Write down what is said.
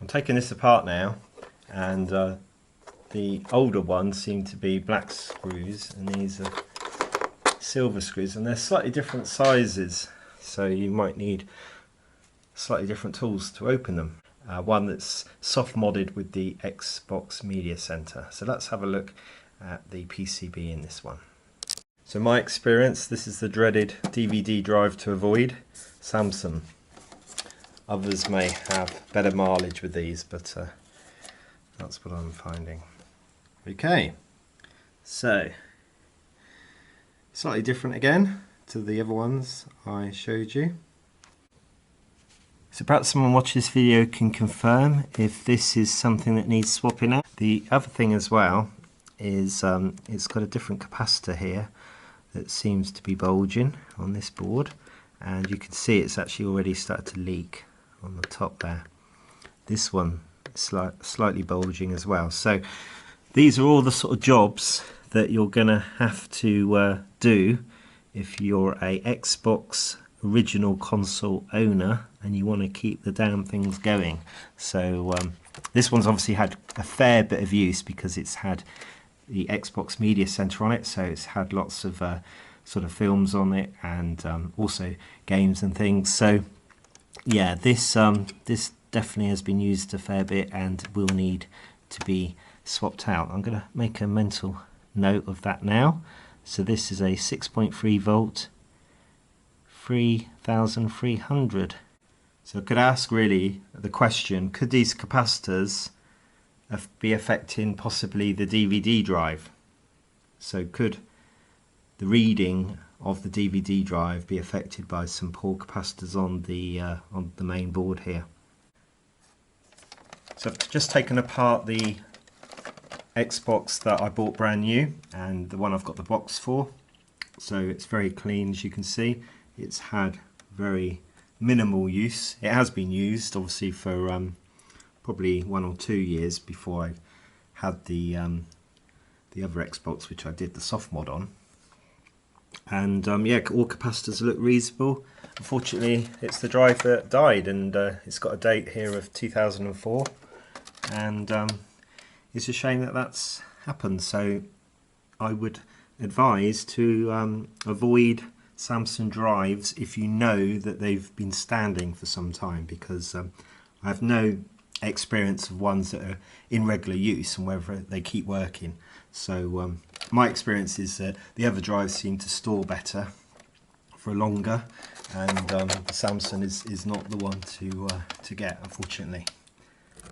I'm taking this apart now, and the older ones seem to be black screws and these are silver screws, and they're slightly different sizes, so you might need slightly different tools to open them. One that's soft modded with the Xbox Media Center. So let's have a look at the PCB in this one. So my experience, this is the dreaded DVD drive to avoid, Samsung. Others may have better mileage with these, but that's what I'm finding. Okay, so slightly different again to the other ones I showed you. So perhaps someone watching this video can confirm if this is something that needs swapping out. The other thing as well is it's got a different capacitor here that seems to be bulging on this board, and you can see it's actually already started to leak on the top there. This one is slightly bulging as well. So these are all the sort of jobs that you're gonna have to do if you're a Xbox original console owner and you want to keep the damn things going. So this one's obviously had a fair bit of use because it's had the Xbox Media Center on it, so it's had lots of sort of films on it, and also games and things. So yeah, this definitely has been used a fair bit and will need to be swapped out. I'm going to make a mental note of that now. So this is a 6.3 volt 3300. So I could ask really the question, could these capacitors be affecting possibly the DVD drive? So could the reading of the DVD drive be affected by some poor capacitors on the main board here? So I've just taken apart the Xbox that I bought brand new and the one I've got the box for. So it's very clean, as you can see. It's had very minimal use. It has been used obviously for probably 1 or 2 years before I had the other Xbox, which I did the soft mod on. And yeah, all capacitors look reasonable. Unfortunately, it's the drive that died, and it's got a date here of 2004, and it's a shame that that's happened. So I would advise to avoid Samsung drives if you know that they've been standing for some time, because I have no experience of ones that are in regular use and whether they keep working. So my experience is that the other drives seem to store better for longer, and the Samsung is not the one to get, unfortunately.